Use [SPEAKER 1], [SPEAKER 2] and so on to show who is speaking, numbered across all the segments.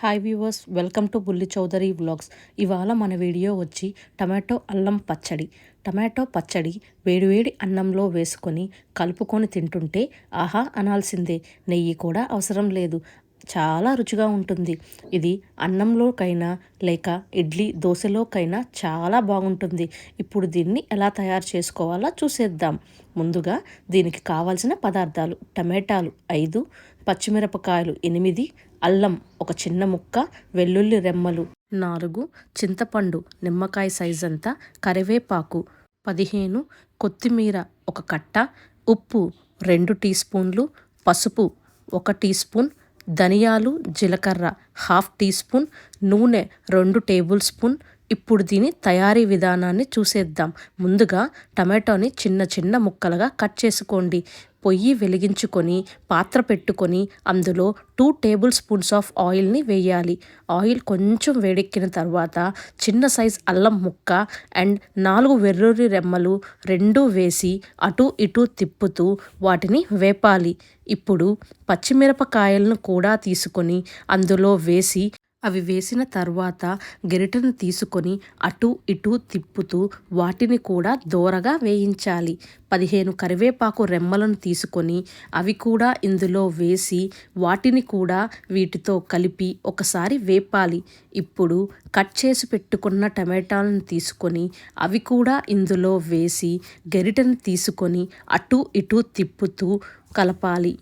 [SPEAKER 1] Hi viewers, welcome to బుల్లి Chowdary vlogs. ఇవాళ మన వీడియో వచ్చి టమాటో అల్లం పచ్చడి. టమాటో పచ్చడి వేడివేడి అన్నంలో వేసుకొని కలుపుకొని తింటుంటే ఆహా అనాల్సిందే. నెయ్యి కూడా అవసరం లేదు. చాలా రుచిగా ఉంటుంది. ఇది అన్నంలోకైనా లేక ఇడ్లీ దోశలోకైనా చాలా బాగుంటుంది. ఇప్పుడు దీన్ని ఎలా తయారు చేసుకోవాలో చూసేద్దాం. ముందుగా దీనికి కావాల్సిన పదార్థాలు: టమాటాలు 5, పచ్చిమిరపకాయలు 8, అల్లం ఒక చిన్న ముక్క, వెల్లుల్లి రెమ్మలు 4, చింతపండు నిమ్మకాయ సైజ్ అంతా, కరివేపాకు 15, కొత్తిమీర ఒక కట్ట, ఉప్పు 2 టీ స్పూన్లు, పసుపు 1 టీ స్పూన్, ధనియాలు జీలకర్ర 1/2 టీ స్పూన్, నూనె 2 టేబుల్ స్పూన్. ఇప్పుడు దీని తయారీ విధానాన్ని చూసేద్దాం. ముందుగా టమాటోని చిన్న చిన్న ముక్కలుగా కట్ చేసుకోండి. పొయ్యి వెలిగించుకొని పాత్ర పెట్టుకొని అందులో 2 టేబుల్ స్పూన్స్ ఆఫ్ ఆయిల్ని వేయాలి. ఆయిల్ కొంచెం వేడెక్కిన తర్వాత చిన్న సైజ్ అల్లం ముక్క అండ్ 4 వెల్లుల్లి రెమ్మలు 2 వేసి అటు ఇటు తిప్పుతూ వాటిని వేపాలి. ఇప్పుడు పచ్చిమిరపకాయలను కూడా తీసుకొని అందులో వేసి అవి వేసిన తర్వాత గరిటెను తీసుకొని అటు ఇటు తిప్పుతూ వాటిని కూడా దోరగా వేయించాలి. 15 కరివేపాకు రెమ్మలను తీసుకొని అవి కూడా ఇందులో వేసి వాటిని కూడా వీటితో కలిపి ఒకసారి వేపాలి. ఇప్పుడు కట్ చేసి పెట్టుకున్న టమాటాలను తీసుకొని అవి కూడా ఇందులో వేసి గరిటెను తీసుకొని అటు ఇటు తిప్పుతూ కలపాలి.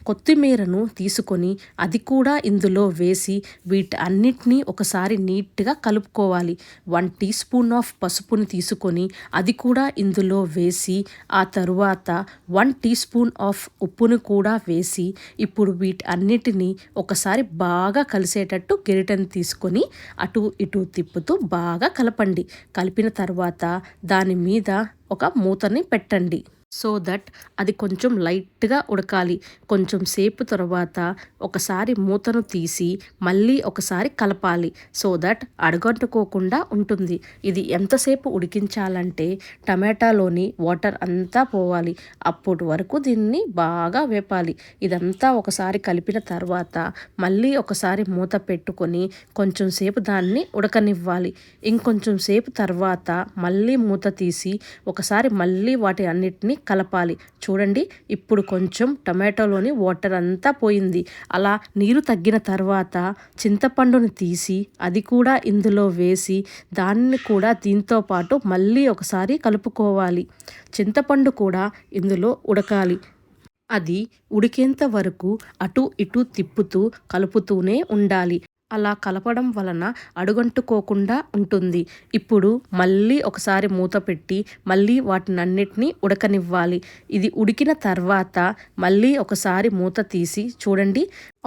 [SPEAKER 1] కొత్తిమీరను తీసుకొని అది కూడా ఇందులో వేసి వీటన్నిటినీ ఒకసారి నీట్గా కలుపుకోవాలి. 1 టీ స్పూన్ ఆఫ్ పసుపుని తీసుకొని అది కూడా ఇందులో వేసి ఆ తరువాత 1 టీ స్పూన్ ఆఫ్ ఉప్పును కూడా వేసి ఇప్పుడు వీటన్నిటినీ ఒకసారి బాగా కలిసేటట్టు గరిటెను తీసుకొని అటు ఇటు తిప్పుతూ బాగా కలపండి. కలిపిన తర్వాత దాని మీద ఒక మూతని పెట్టండి. సో దట్ అది కొంచెం లైట్గా ఉడకాలి. కొంచెం సేపు తర్వాత ఒకసారి మూతను తీసి మళ్ళీ ఒకసారి కలపాలి. సో దట్ అడుగంటుకోకుండా ఉంటుంది. ఇది ఎంతసేపు ఉడికించాలంటే టమాటాలోని వాటర్ అంతా పోవాలి. అప్పటి వరకు దీన్ని బాగా వేపాలి. ఇదంతా ఒకసారి కలిపిన తర్వాత మళ్ళీ ఒకసారి మూత పెట్టుకొని కొంచెం సేపు దాన్ని ఉడకనివ్వాలి. ఇంకొంచెం సేపు తర్వాత మళ్ళీ మూత తీసి ఒకసారి మళ్ళీ వాటి అన్నిటినీ కలపాలి. చూడండి, ఇప్పుడు కొంచెం టమాటోలోని వాటర్ అంతా పోయింది. అలా నీరు తగ్గిన తర్వాత చింతపండుని తీసి అది కూడా ఇందులో వేసి దాన్ని కూడా దీంతో పాటు మళ్ళీ ఒకసారి కలుపుకోవాలి. చింతపండు కూడా ఇందులో ఉడకాలి. అది ఉడికేంత వరకు అటు ఇటు తిప్పుతూ కలుపుతూనే ఉండాలి. అలా కలపడం వలన అడుగంటుకోకుండా ఉంటుంది. ఇప్పుడు మళ్ళీ ఒకసారి మూత పెట్టి మళ్ళీ వాటినన్నిటినీ ఉడకనివ్వాలి. ఇది ఉడికిన తర్వాత మళ్ళీ ఒకసారి మూత తీసి చూడండి,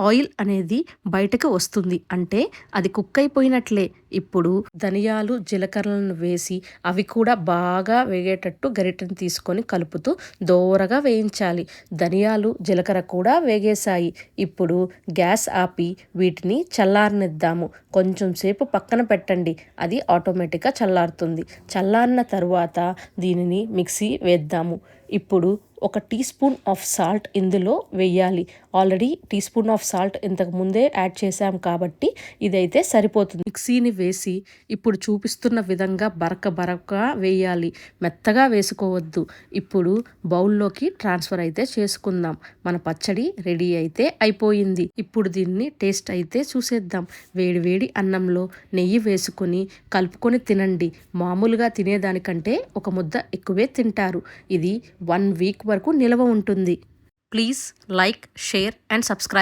[SPEAKER 1] ఆయిల్ అనేది బయటకు వస్తుంది. అంటే అది కుక్ అయిపోయినట్లే. ఇప్పుడు ధనియాలు జీలకర్రలను వేసి అవి కూడా బాగా వేగేటట్టు గరిటెను తీసుకొని కలుపుతూ దోరగా వేయించాలి. ధనియాలు జీలకర్ర కూడా వేగేశాయి. ఇప్పుడు గ్యాస్ ఆపి వీటిని చల్లారనిద్దాము. కొంచెం సేపు పక్కన పెట్టండి. అది ఆటోమేటిక్గా చల్లారుతుంది. చల్లారిన తర్వాత దీనిని మిక్సీ వేద్దాము. ఇప్పుడు 1 టీ స్పూన్ ఆఫ్ సాల్ట్ ఇందులో వేయాలి. Already teaspoon of salt ఇంతకు ముందే యాడ్ చేసాం కాబట్టి ఇదైతే సరిపోతుంది. మిక్సీని వేసి ఇప్పుడు చూపిస్తున్న విధంగా బరక వేయాలి. మెత్తగా వేసుకోవద్దు. ఇప్పుడు బౌల్లోకి ట్రాన్స్ఫర్ అయితే చేసుకుందాం. మన పచ్చడి రెడీ అయితే అయిపోయింది. ఇప్పుడు దీన్ని టేస్ట్ అయితే చూసేద్దాం. వేడి అన్నంలో నెయ్యి వేసుకొని కలుపుకొని తినండి. మామూలుగా తినేదానికంటే ఒక ముద్ద ఎక్కువే తింటారు. ఇది 1 వీక్ వరకు నిలవ ఉంటుంది. Please like, share and subscribe.